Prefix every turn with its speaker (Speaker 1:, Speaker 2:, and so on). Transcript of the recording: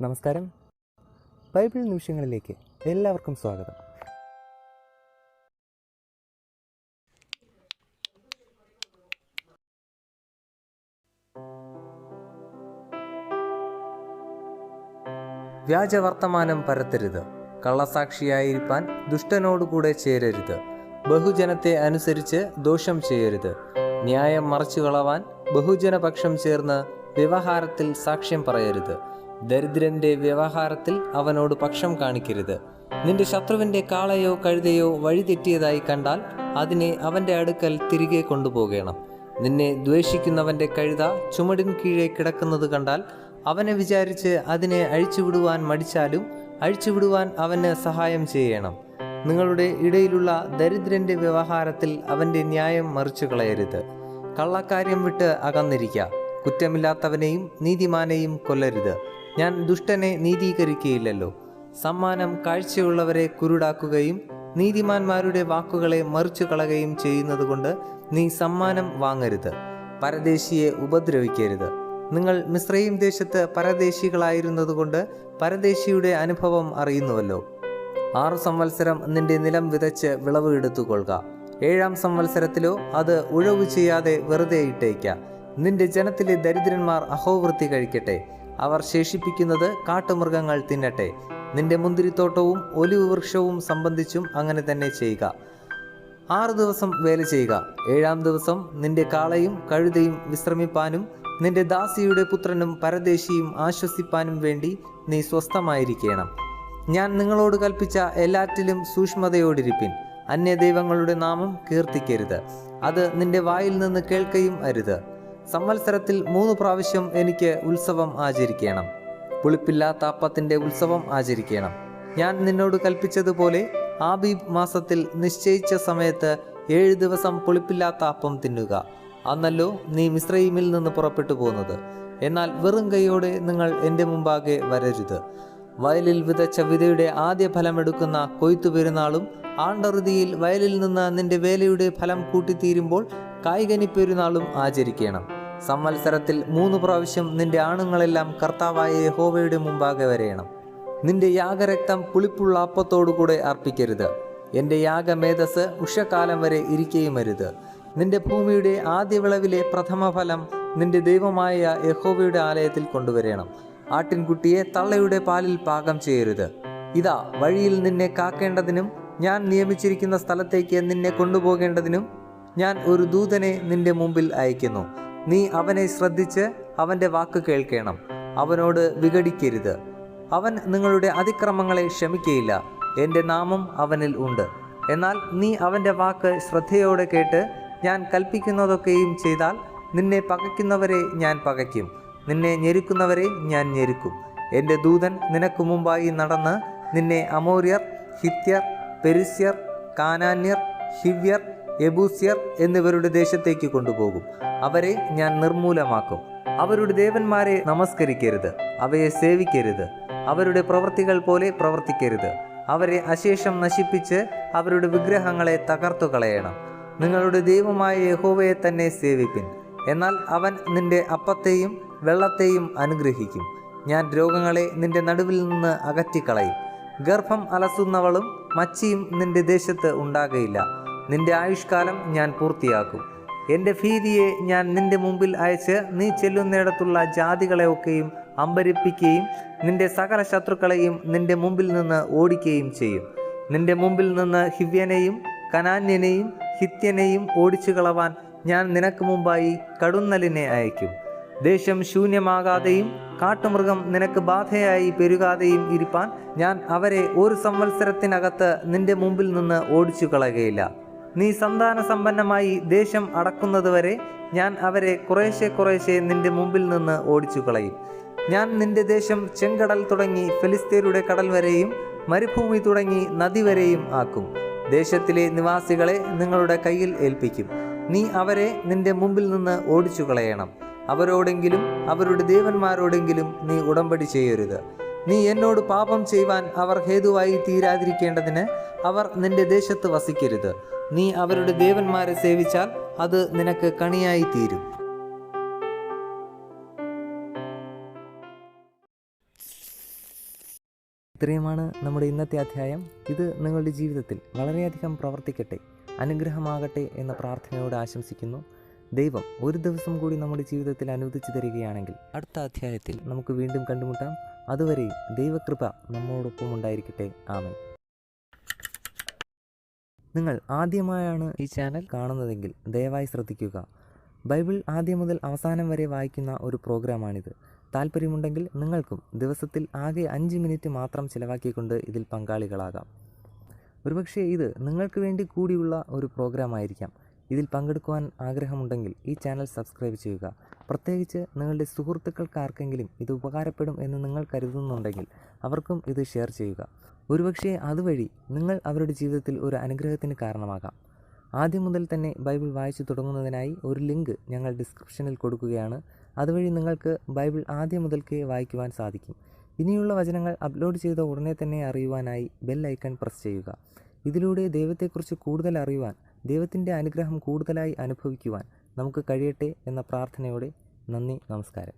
Speaker 1: നമസ്കാരം. ബൈബിൾ നിമിഷങ്ങളിലേക്ക് എല്ലാവർക്കും സ്വാഗതം. വ്യാജവർത്തമാനം പരത്തരുത്. കള്ളസാക്ഷിയായിരിക്കാൻ ദുഷ്ടനോടുകൂടെ ചേരരുത്. ബഹുജനത്തെ അനുസരിച്ച് ദോഷം ചെയ്യരുത്. ന്യായം മറച്ചുകളവാൻ ബഹുജനപക്ഷം ചേർന്ന് വ്യവഹാരത്തിൽ സാക്ഷ്യം പറയരുത്. ദരിദ്രന്റെ വ്യവഹാരത്തിൽ അവനോട് പക്ഷം കാണിക്കരുത്. നിന്റെ ശത്രുവിന്റെ കാളയോ കഴുതയോ വഴിതെറ്റിയതായി കണ്ടാൽ അതിനെ അവന്റെ അടുക്കൽ തിരികെ കൊണ്ടുപോകണം. നിന്നെ ദ്വേഷിക്കുന്നവന്റെ കഴുത ചുമടിൻ കീഴെ കിടക്കുന്നത് കണ്ടാൽ അവനെ വിചാരിച്ച് അതിനെ അഴിച്ചുവിടുവാൻ മടിച്ചാലും അഴിച്ചുവിടുവാൻ അവന് സഹായം ചെയ്യണം. നിങ്ങളുടെ ഇടയിലുള്ള ദരിദ്രന്റെ വ്യവഹാരത്തിൽ അവന്റെ ന്യായം മറിച്ചു കളയരുത്. കള്ളക്കാര്യം വിട്ട് അകന്നിരിക്കുക. കുറ്റമില്ലാത്തവനെയും നീതിമാനെയും കൊല്ലരുത്. ഞാൻ ദുഷ്ടനെ നീതീകരിക്കുകയില്ലല്ലോ. സമ്മാനം കാഴ്ചയുള്ളവരെ കുരുടാക്കുകയും നീതിമാന്മാരുടെ വാക്കുകളെ മറിച്ചു കളയുകയും ചെയ്യുന്നതുകൊണ്ട് നീ സമ്മാനം വാങ്ങരുത്. പരദേശിയെ ഉപദ്രവിക്കരുത്. നിങ്ങൾ മിസ്രയീം ദേശത്ത് പരദേശികളായിരുന്നതുകൊണ്ട് പരദേശിയുടെ അനുഭവം അറിയുന്നുവല്ലോ. 6 സംവത്സരം നിന്റെ നിലം വിതച്ച് വിളവ് എടുത്തുകൊള്ളുക. 7-ാം സംവത്സരത്തിലോ അത് ഉഴവു ചെയ്യാതെ വെറുതെ ഇട്ടേക്ക. നിന്റെ ജനത്തിലെ ദരിദ്രന്മാർ അഹോവൃത്തി കഴിക്കട്ടെ. അവർ ശേഷിപ്പിക്കുന്നത് കാട്ടുമൃഗങ്ങൾ തിന്നട്ടെ. നിന്റെ മുന്തിരിത്തോട്ടവും ഒലിവ് വൃക്ഷവും സംബന്ധിച്ചും അങ്ങനെ തന്നെ ചെയ്യുക. 6 ദിവസം വേല ചെയ്യുക. 7-ാം ദിവസം നിന്റെ കാളയും കഴുതയും വിശ്രമിപ്പാനും നിന്റെ ദാസിയുടെ പുത്രനും പരദേശിയും ആശ്വസിപ്പാനും വേണ്ടി നീ സ്വസ്ഥമായിരിക്കണം. ഞാൻ നിങ്ങളോട് കൽപ്പിച്ച എല്ലാറ്റിലും സൂക്ഷ്മതയോടിരിപ്പിൻ. അന്യദൈവങ്ങളുടെ നാമം കീർത്തിക്കരുത്. അത് നിന്റെ വായിൽ നിന്ന് കേൾക്കുകയും അരുത്. സംവത്സരത്തിൽ 3 പ്രാവശ്യം എനിക്ക് ഉത്സവം ആചരിക്കണം. പുളിപ്പില്ലാത്ത അപ്പത്തിൻ്റെ ഉത്സവം ആചരിക്കണം. ഞാൻ നിന്നോട് കൽപ്പിച്ചതുപോലെ ആബീബ് മാസത്തിൽ നിശ്ചയിച്ച സമയത്ത് 7 ദിവസം പുളിപ്പില്ലാത്ത അപ്പം തിന്നുക. അന്നല്ലോ നീ മിസ്രയീമിൽ നിന്ന് പുറപ്പെട്ടു പോകുന്നത്. എന്നാൽ വെറും കൈയോടെ നിങ്ങൾ എൻ്റെ മുമ്പാകെ വരരുത്. വയലിൽ വിതച്ച വിതയുടെ ആദ്യ ഫലമെടുക്കുന്ന കൊയ്ത്തു പെരുന്നാളും ആണ്ടറുതിയിൽ വയലിൽ നിന്ന് നിന്റെ വേലയുടെ ഫലം കൂട്ടിത്തീരുമ്പോൾ കായ്കനി പെരുന്നാളും ആചരിക്കണം. സംവത്സരത്തിൽ 3 പ്രാവശ്യം നിന്റെ ആണുങ്ങളെല്ലാം കർത്താവായ യഹോവയുടെ മുമ്പാകെ വരയണം. നിന്റെ യാഗരക്തം പുളിപ്പുള്ള അപ്പത്തോടുകൂടെ അർപ്പിക്കരുത്. എൻ്റെ യാഗമേധസ് ഉഷക്കാലം വരെ ഇരിക്കുകയുമരുത്. നിന്റെ ഭൂമിയുടെ ആദ്യ വിളവിലെ പ്രഥമ ഫലം നിന്റെ ദൈവമായ യഹോവയുടെ ആലയത്തിൽ കൊണ്ടുവരണം. ആട്ടിൻകുട്ടിയെ തള്ളയുടെ പാലിൽ പാകം ചെയ്യരുത്. ഇതാ, വഴിയിൽ നിന്നെ കാക്കേണ്ടതിനും ഞാൻ നിയമിച്ചിരിക്കുന്ന സ്ഥലത്തേക്ക് നിന്നെ കൊണ്ടുപോകേണ്ടതിനും ഞാൻ ഒരു ദൂതനെ നിന്റെ മുമ്പിൽ അയക്കുന്നു. നീ അവനെ ശ്രദ്ധിച്ച് അവൻ്റെ വാക്ക് കേൾക്കണം. അവനോട് വിഘടിക്കരുത്. അവൻ നിങ്ങളുടെ അതിക്രമങ്ങളെ ക്ഷമിക്കയില്ല. എൻ്റെ നാമം അവനിൽ ഉണ്ട്. എന്നാൽ നീ അവൻ്റെ വാക്ക് ശ്രദ്ധയോടെ കേട്ട് ഞാൻ കൽപ്പിക്കുന്നതൊക്കെയും ചെയ്താൽ നിന്നെ പകയ്ക്കുന്നവരെ ഞാൻ പകയ്ക്കും, നിന്നെ ഞെരുക്കുന്നവരെ ഞാൻ ഞെരുക്കും. എൻ്റെ ദൂതൻ നിനക്ക് മുമ്പായി നടന്ന് നിന്നെ അമോര്യർ, ഹിത്യർ, പെരിസ്യർ, കാനാന്യർ, ഹിവ്യർ, യെബൂസ്യർ എന്നിവരുടെ ദേശത്തേക്ക് കൊണ്ടുപോകും. അവരെ ഞാൻ നിർമൂലമാക്കും. അവരുടെ ദേവന്മാരെ നമസ്കരിക്കരുത്, അവയെ സേവിക്കരുത്. അവരുടെ പ്രവൃത്തികൾ പോലെ പ്രവർത്തിക്കരുത്. അവരെ അശേഷം നശിപ്പിച്ച് അവരുടെ വിഗ്രഹങ്ങളെ തകർത്തു കളയണം. നിങ്ങളുടെ ദൈവമായ യഹോവയെ തന്നെ സേവിപ്പിൻ. എന്നാൽ അവൻ നിന്റെ അപ്പത്തെയും വെള്ളത്തെയും അനുഗ്രഹിക്കും. ഞാൻ രോഗങ്ങളെ നിന്റെ നടുവിൽ നിന്ന് അകറ്റിക്കളയും. ഗർഭം അലസുന്നവളും മച്ചിയും നിന്റെ ദേശത്ത് ഉണ്ടാകയില്ല. നിന്റെ ആയുഷ്കാലം ഞാൻ പൂർത്തിയാക്കും. എൻ്റെ ഭീതിയെ ഞാൻ നിന്റെ മുമ്പിൽ അയച്ച് നീ ചെല്ലുന്നിടത്തുള്ള ജാതികളെയൊക്കെയും അമ്പരിപ്പിക്കുകയും നിന്റെ സകല ശത്രുക്കളെയും നിന്റെ മുമ്പിൽ നിന്ന് ഓടിക്കുകയും ചെയ്യും. നിന്റെ മുമ്പിൽ നിന്ന് ഹിവ്യനെയും കനാന്യനെയും ഹിത്യനെയും ഓടിച്ചു കളവാൻ ഞാൻ നിനക്ക് മുമ്പായി കടുന്നലിനെ അയക്കും. ദേശം ശൂന്യമാകാതെയും കാട്ടുമൃഗം നിനക്ക് ബാധയായി പെരുകാതെയും ഇരിപ്പാൻ ഞാൻ അവരെ 1 സംവത്സരത്തിനകത്ത് നിന്റെ മുമ്പിൽ നിന്ന് ഓടിച്ചു കളയുകയില്ല. നീ സന്താന സമ്പന്നമായി ദേശം അടക്കുന്നതുവരെ ഞാൻ അവരെ കുറേശ്ശെ നിന്റെ മുമ്പിൽ നിന്ന് ഓടിച്ചു കളയും. ഞാൻ നിന്റെ ദേശം ചെങ്കടൽ തുടങ്ങി ഫെലിസ്ത്യരുടെ കടൽ വരെയും മരുഭൂമി തുടങ്ങി നദി വരെയും ആക്കും. ദേശത്തിലെ നിവാസികളെ നിങ്ങളുടെ കയ്യിൽ ഏൽപ്പിക്കും. നീ അവരെ നിന്റെ മുമ്പിൽ നിന്ന് ഓടിച്ചു കളയണം. അവരോടെങ്കിലും അവരുടെ ദേവന്മാരോടെങ്കിലും നീ ഉടമ്പടി ചെയ്യരുത്. നീ എന്നോട് പാപം ചെയ്യുവാൻ അവർ ഹേതുവായി തീരാതിരിക്കേണ്ടതിന് അവർ നിന്റെ ദേശത്ത് വസിക്കരുത്. നീ അവരുടെ ദേവന്മാരെ സേവിച്ചാൽ അത് നിനക്ക് കണിയായി തീരും. ഇത്രയുമാണ് നമ്മുടെ ഇന്നത്തെ അധ്യായം. ഇത് നിങ്ങളുടെ ജീവിതത്തിൽ വളരെയധികം പ്രവർത്തിക്കട്ടെ, അനുഗ്രഹമാകട്ടെ എന്ന പ്രാർത്ഥനയോടെ ആശംസിക്കുന്നു. ദൈവം ഒരു ദിവസം കൂടി നമ്മുടെ ജീവിതത്തിൽ അനുവദിച്ചു തരികയാണെങ്കിൽ അടുത്ത അധ്യായത്തിൽ നമുക്ക് വീണ്ടും കണ്ടുമുട്ടാം. അതുവരെ ദൈവകൃപ നമ്മോടൊപ്പം ഉണ്ടായിരിക്കട്ടെ. ആമേൻ. നിങ്ങൾ ആദ്യമായാണ് ഈ ചാനൽ കാണുന്നതെങ്കിൽ ദയവായി ശ്രദ്ധിക്കുക. ബൈബിൾ ആദ്യം മുതൽ അവസാനം വരെ വായിക്കുന്ന ഒരു പ്രോഗ്രാമാണിത്. താല്പര്യമുണ്ടെങ്കിൽ നിങ്ങൾക്കും ദിവസത്തിൽ ആകെ 5 മിനിറ്റ് മാത്രം ചിലവാക്കിക്കൊണ്ട് ഇതിൽ പങ്കാളികളാകാം. ഒരുപക്ഷെ ഇത് നിങ്ങൾക്ക് വേണ്ടി കൂടിയുള്ള ഒരു പ്രോഗ്രാം ആയിരിക്കാം. ഇതിൽ പങ്കെടുക്കുവാൻ ആഗ്രഹമുണ്ടെങ്കിൽ ഈ ചാനൽ സബ്സ്ക്രൈബ് ചെയ്യുക. പ്രത്യേകിച്ച് നിങ്ങളുടെ സുഹൃത്തുക്കൾക്കാർക്കെങ്കിലും ഇത് ഉപകാരപ്പെടും എന്ന് നിങ്ങൾ കരുതുന്നുണ്ടെങ്കിൽ അവർക്കും ഇത് ഷെയർ ചെയ്യുക. ഒരുപക്ഷെ അതുവഴി നിങ്ങൾ അവരുടെ ജീവിതത്തിൽ ഒരു അനുഗ്രഹത്തിന് കാരണമാകാം. ആദ്യം മുതൽ തന്നെ ബൈബിൾ വായിച്ചു തുടങ്ങുന്നതിനായി ഒരു ലിങ്ക് ഞങ്ങൾ ഡിസ്ക്രിപ്ഷനിൽ കൊടുക്കുകയാണ്. അതുവഴി നിങ്ങൾക്ക് ബൈബിൾ ആദ്യം മുതൽക്കേ വായിക്കുവാൻ സാധിക്കും. ഇനിയുള്ള വചനങ്ങൾ അപ്ലോഡ് ചെയ്ത ഉടനെ തന്നെ അറിയുവാനായി ബെൽ ഐക്കൺ പ്രസ് ചെയ്യുക. ഇതിലൂടെ ദൈവത്തെക്കുറിച്ച് കൂടുതൽ അറിയുവാൻ, ദൈവത്തിൻ്റെ അനുഗ്രഹം കൂടുതലായി അനുഭവിക്കുവാൻ നമുക്ക് കഴിയട്ടെ എന്ന പ്രാർത്ഥനയോടെ നന്ദി, നമസ്കാരം.